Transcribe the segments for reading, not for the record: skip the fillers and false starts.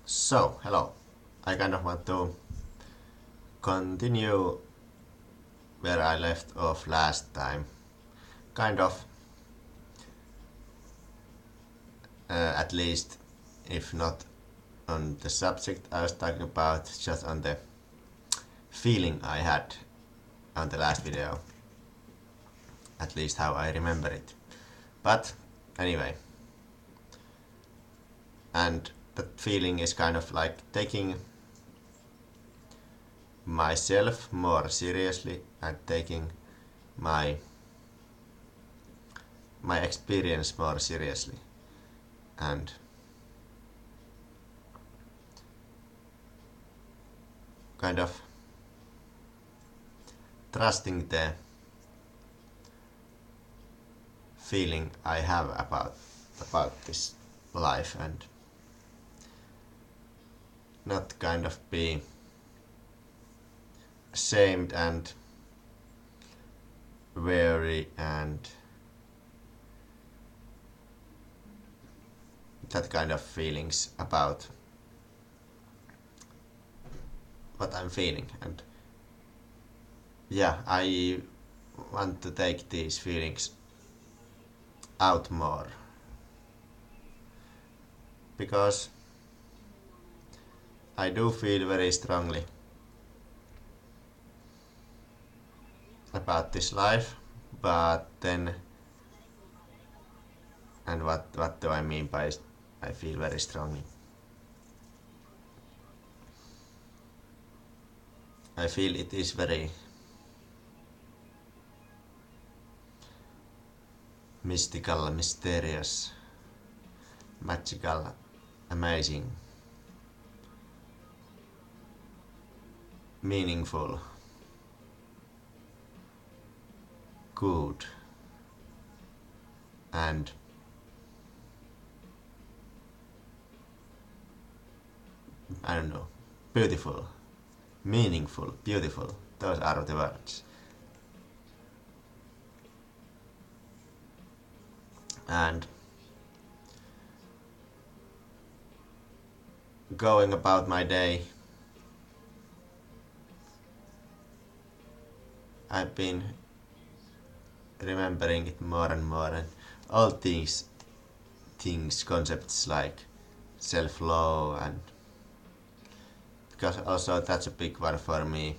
So, hello. I kind of want to continue where I left off last time. Kind of, at least, if not on the subject I was talking about, just on the feeling I had on the last video. At least how I remember it. But, anyway. And that feeling is kind of like taking myself more seriously and taking my my experience more seriously, and kind of trusting the feeling I have about this life, and not kind of be ashamed and weary and that kind of feelings about what I'm feeling. And yeah, I want to take these feelings out more, because I do feel very strongly about this life. But then, and what do I mean by I feel very strongly? I feel it is very mystical, mysterious, magical, amazing, meaningful, good, and I don't know, beautiful, meaningful, beautiful. Those are the words. And going about my day, I've been remembering it more and more, and all these things, concepts like self-love, and because also that's a big one for me,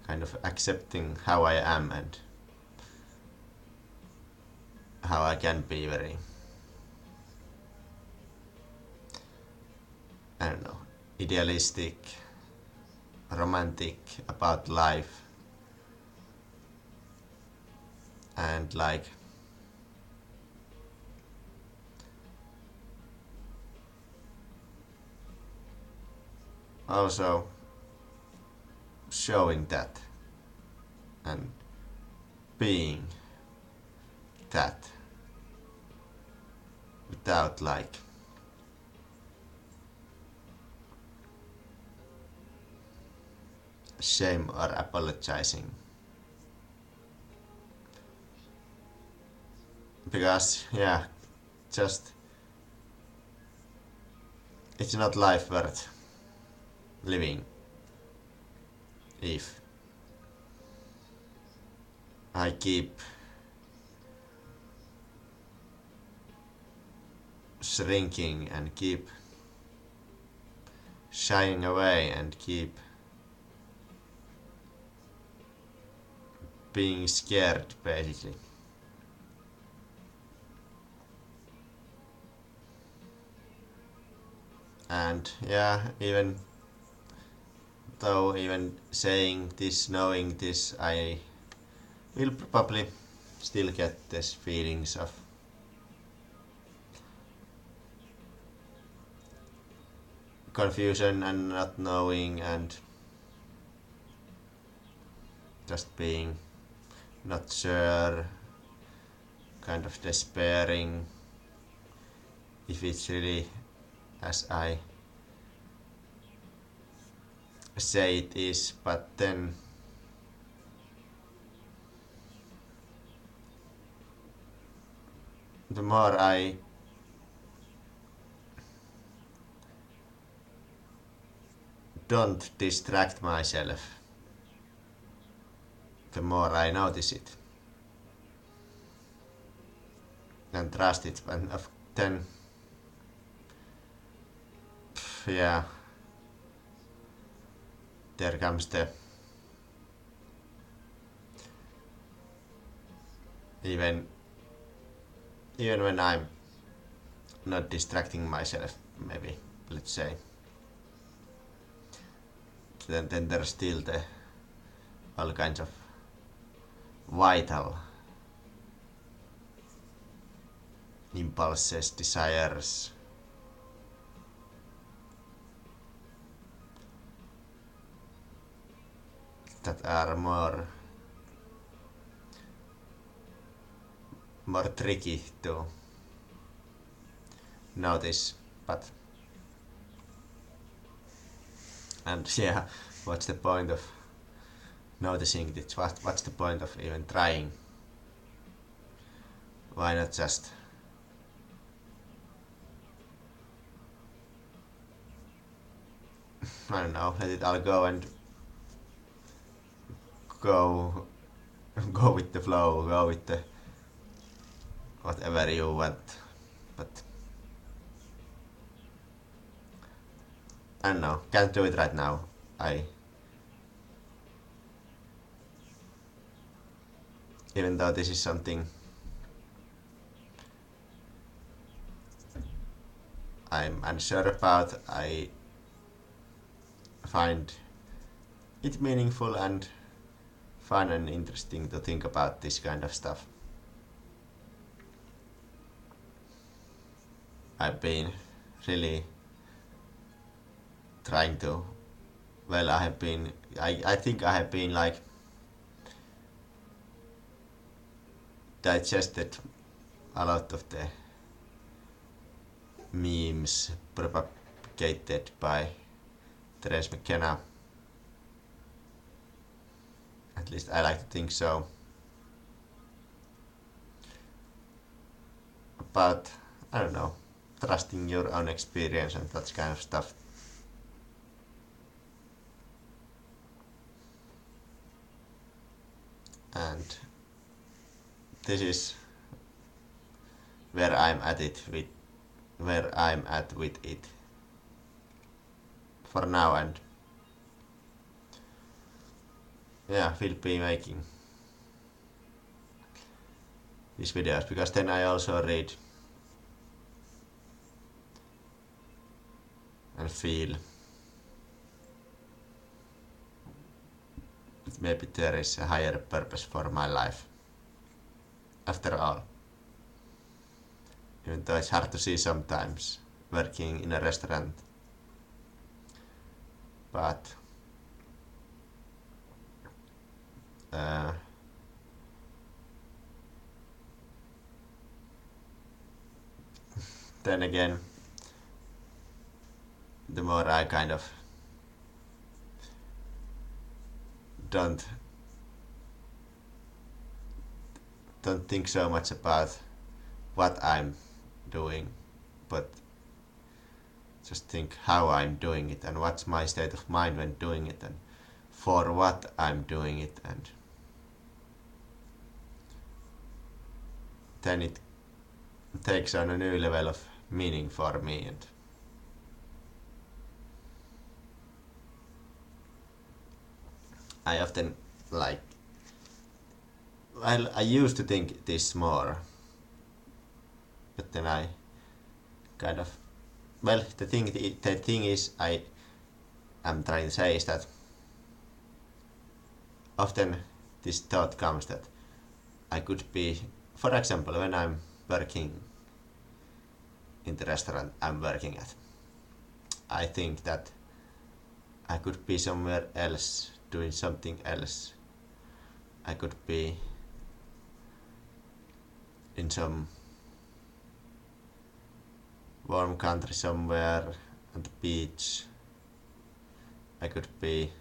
kind of accepting how I am and how I can be very, I don't know, idealistic, romantic about life, and like also showing that and being that without like shame or apologizing, because yeah, just it's not life worth living if I keep shrinking and keep shying away and keep being scared, basically. And yeah, even though even saying this, knowing this, I will probably still get these feelings of confusion and not knowing and just being not sure, kind of despairing if it's really as I say it is. But then the more I don't distract myself, the more I notice it and trust it. And then, yeah, there comes the even when I'm not distracting myself, maybe, let's say, then there's still the all kinds of vital impulses, desires, that are more tricky to notice. But and yeah, what's the point of noticing it? What's the point of even trying? Why not just I don't know, let it all go and go go with the flow, go with the whatever you want. But I don't know, can't do it right now. Even though this is something I'm unsure about, I find it meaningful and fun and interesting to think about this kind of stuff. I've been really trying to, well, I think I have been like digested a lot of the memes propagated by Therese McKenna. At least I like to think so. But I don't know, trusting your own experience and that kind of stuff. And this is where I'm at with it for now, and yeah, will be making these videos, because then I also read and feel that maybe there is a higher purpose for my life after all. Even though it's hard to see sometimes working in a restaurant. But then again, the more I kind of don't think so much about what I'm doing, but just think how I'm doing it and what's my state of mind when doing it and for what I'm doing it, and then it takes on a new level of meaning for me. And I often I used to think this more, but then I kind of, well, the thing is I am trying to say is that often this thought comes that I could be, for example, when I'm working in the restaurant I'm working at, I think that I could be somewhere else doing something else. I could be in some warm country somewhere on the beach. I could be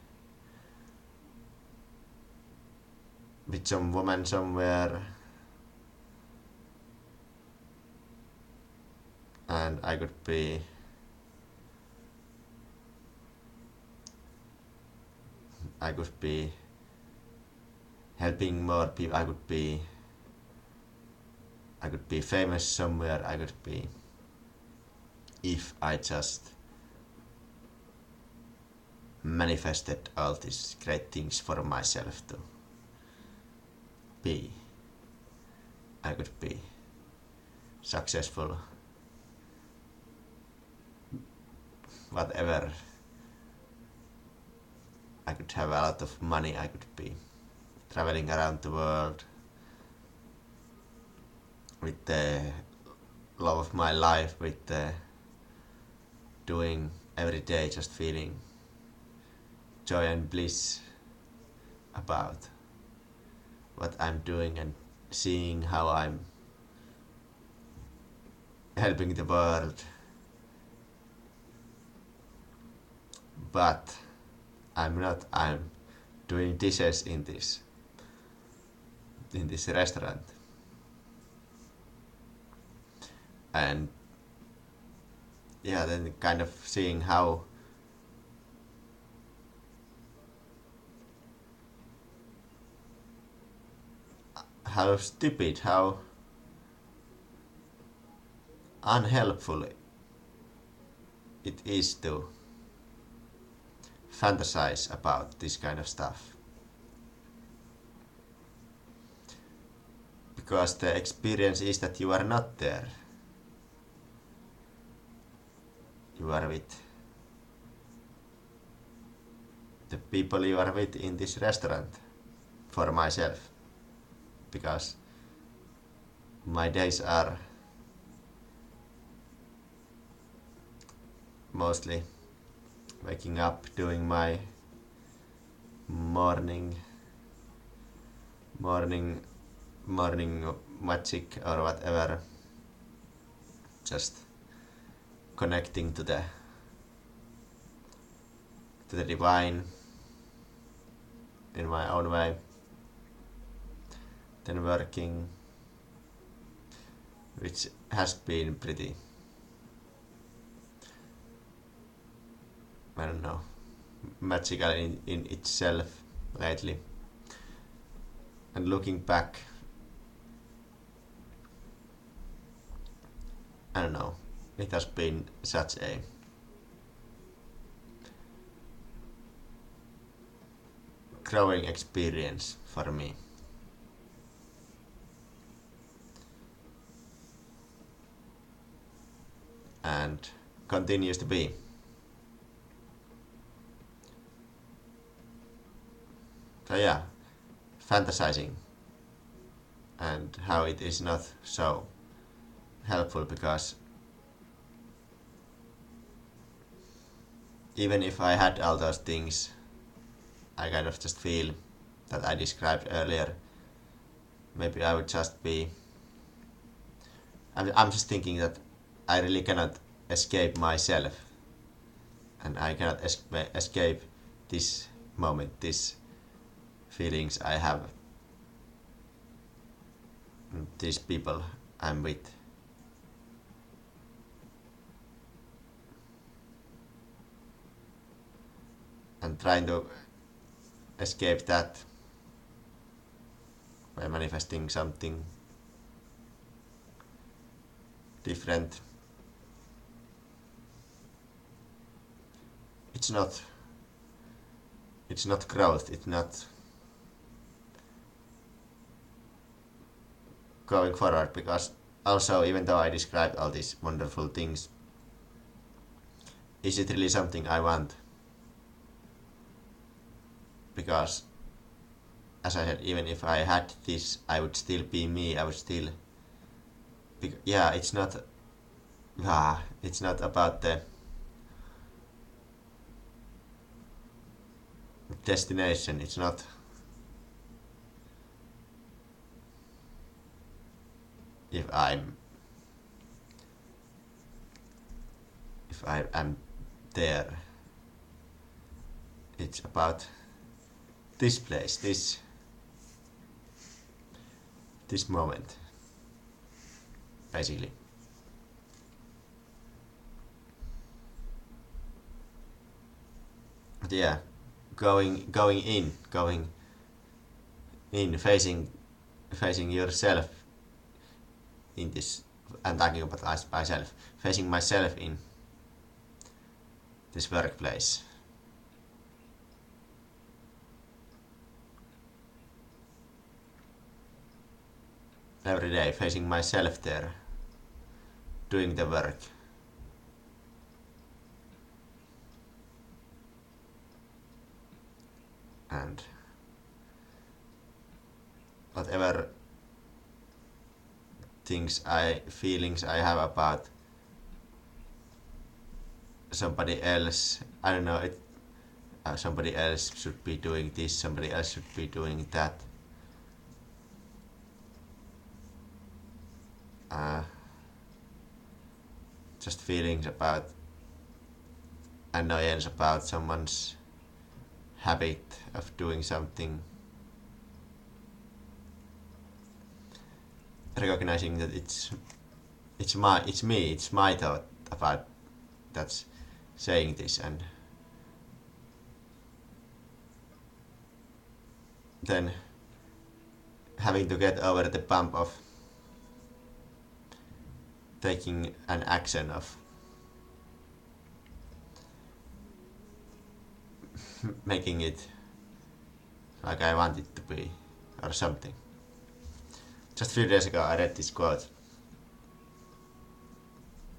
with some woman somewhere, and I could be I could be helping more people. I could be famous somewhere. I could be, if I just manifested all these great things for myself to be. I could be successful, whatever. I could have a lot of money. I could be traveling around the world with the love of my life, with the doing every day, just feeling joy and bliss about what I'm doing and seeing how I'm helping the world. But I'm not. I'm doing dishes in this restaurant. And yeah, then kind of seeing how stupid, how unhelpful it is to fantasize about this kind of stuff. Because the experience is that you are not there. You are with the people you are with in this restaurant, for myself. Because my days are mostly waking up, doing my morning magic or whatever, just connecting to the divine in my own way, then working, which has been pretty, I don't know, magical in itself lately. And looking back, I don't know, it has been such a growing experience for me. And continues to be. So yeah, fantasizing and how it is not so helpful, because even if I had all those things I kind of just feel that I described earlier, maybe I would just be, I'm just thinking that I really cannot escape myself, and I cannot escape this moment, these feelings I have, these people I'm with. And trying to escape that by manifesting something different. It's not growth, it's not going forward, because also, even though I described all these wonderful things, is it really something I want? Because, as I said, even if I had this, I would still be me, I would still, yeah, it's not about the destination, it's not if I am there. It's about this place, this moment, basically. But yeah, going in, facing yourself in this. I'm talking about myself, facing myself in this workplace. Every day, facing myself there, doing the work. And whatever feelings I have about somebody else, I don't know, somebody else should be doing this, somebody else should be doing that. Just feelings about annoyance about someone's habit of doing something. Recognizing that it's me, it's my thought about that's saying this, and then having to get over the bump of taking an action of making it like I want it to be or something. Just a few days ago I read this quote,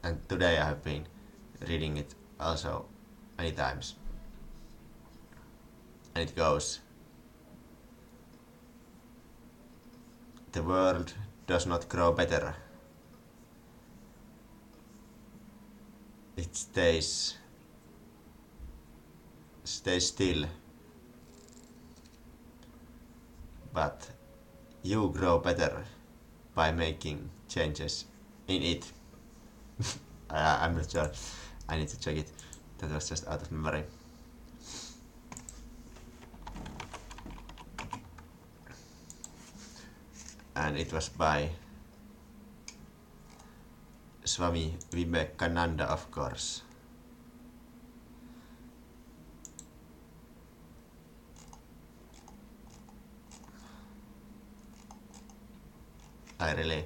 and today I have been reading it also many times, and it goes, "The world does not grow better. It stays still, but you grow better by making changes in it." I'm not sure. I need to check it. That was just out of memory. And it was by Swami Vivekananda, of course. I really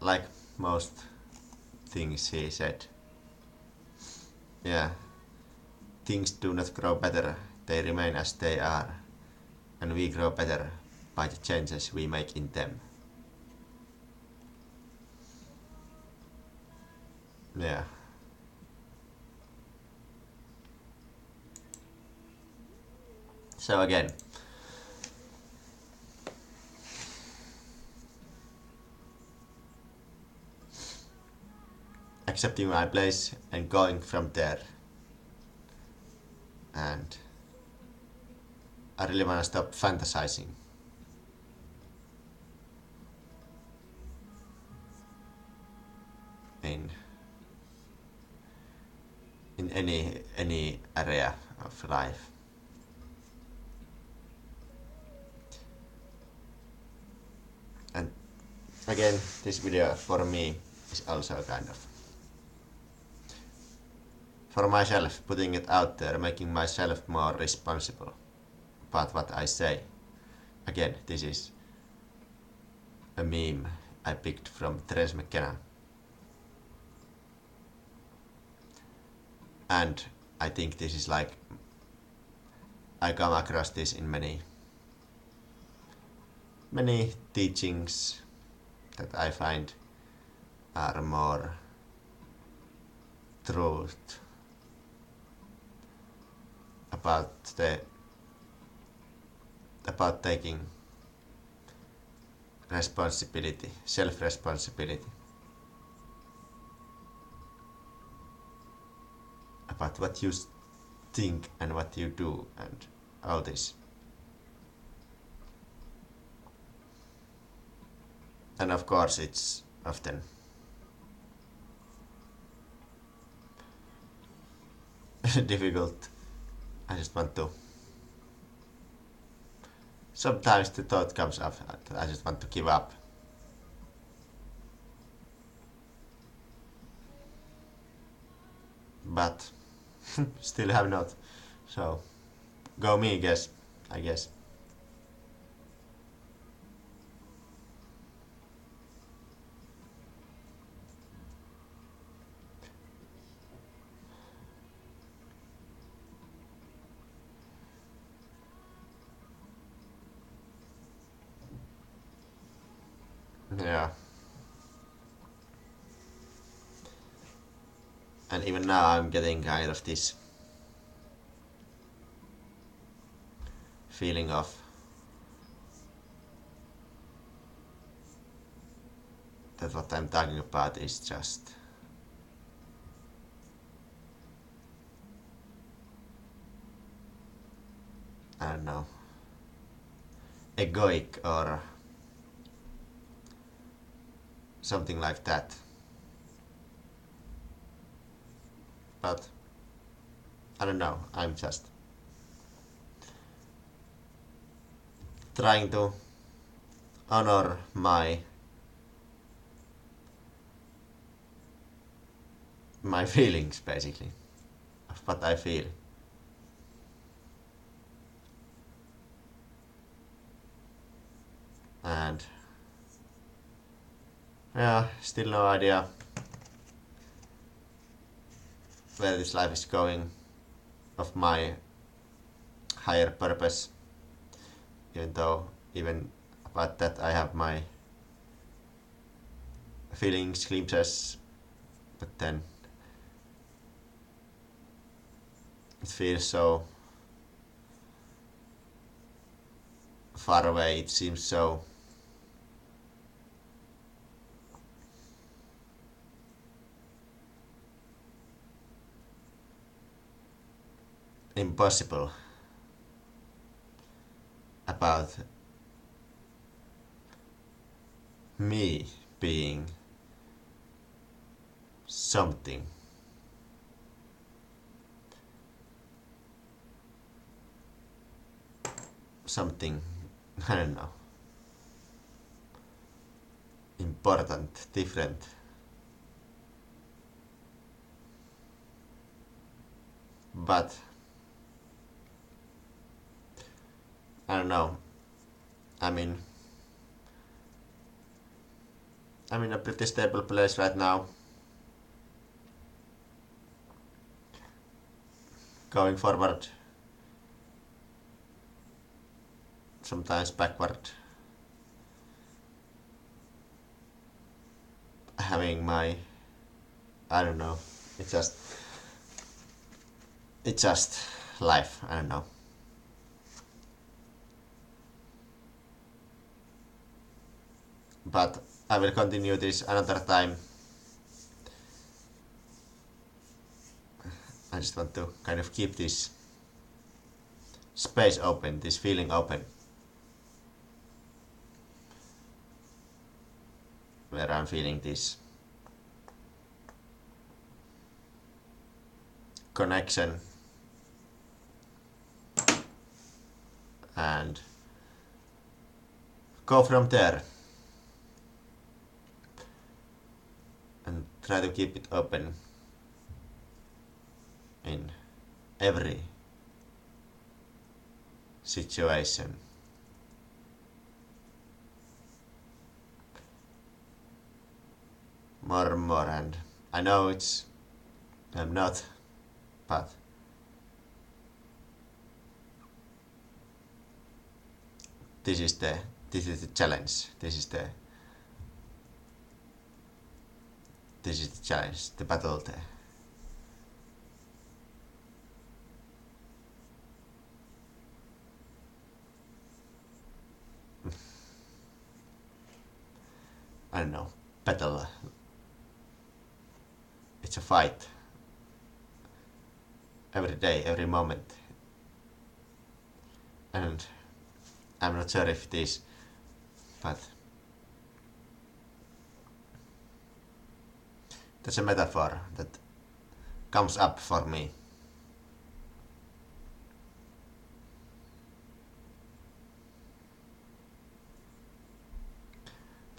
like most things he said. Yeah, things do not grow better, they remain as they are, and we grow better by the changes we make in them. Yeah. So again, accepting my place and going from there. And I really want to stop fantasizing. In any area of life. And again, this video for me is also kind of for myself, putting it out there, making myself more responsible about what I say. Again, this is a meme I picked from Terence McKenna. And I think this is like, I come across this in many teachings that I find are more truth about taking responsibility, self-responsibility, about what you think and what you do and all this. And of course it's often difficult. I just want to, sometimes the thought comes up that I just want to give up. But still have not So, go me, I guess. Yeah. And even now I'm getting kind of this feeling of that what I'm talking about is just I don't know, egoic or something like that. But I don't know, I'm just trying to honor my feelings basically of what I feel. And yeah, still no idea where this life is going, of my higher purpose, even though even about that I have my feelings, glimpses, but then it feels so far away, it seems so impossible about me being something. Something, I don't know, important, different. But I don't know. I mean, I'm in a pretty stable place right now. Going forward, sometimes backward. Having my, I don't know, it's just life, I don't know. But I will continue this another time. I just want to kind of keep this space open, this feeling open, where I'm feeling this connection and go from there and try to keep it open in every situation. More and more, and I know I'm not, but this is the challenge. This is the challenge, the battle there. I don't know, battle. It's a fight. Every day, every moment. And I'm not sure if it is, but that's a metaphor that comes up for me.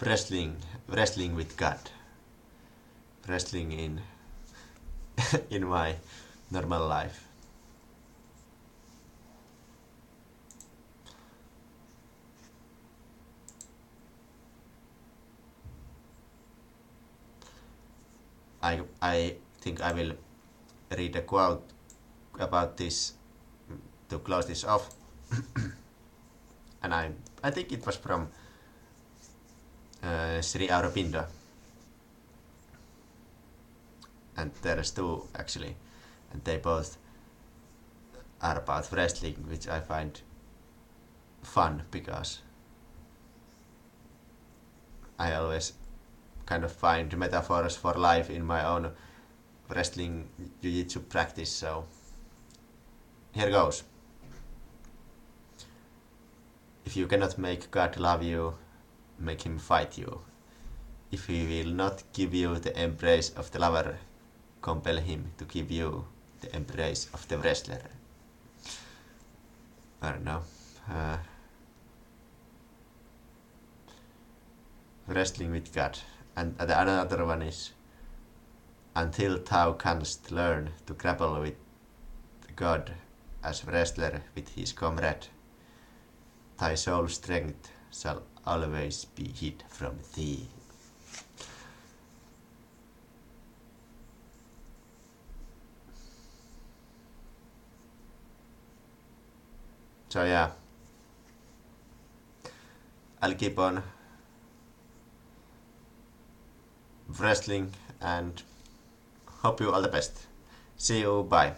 Wrestling with God. Wrestling in in my normal life. I think I will read a quote about this to close this off. And I think it was from Sri Aurobindo. And there's two actually, and they both are about wrestling, which I find fun because I always kind of find metaphors for life in my own wrestling jiu-jitsu practice, so here goes. If you cannot make God love you, make him fight you. If he will not give you the embrace of the lover, compel him to give you the embrace of the wrestler. I don't know. Wrestling with God. And another one is, until thou canst learn to grapple with God as wrestler with his comrade, thy soul's strength shall always be hid from thee. So yeah, I'll keep on wrestling and hope you all the best. See you, bye.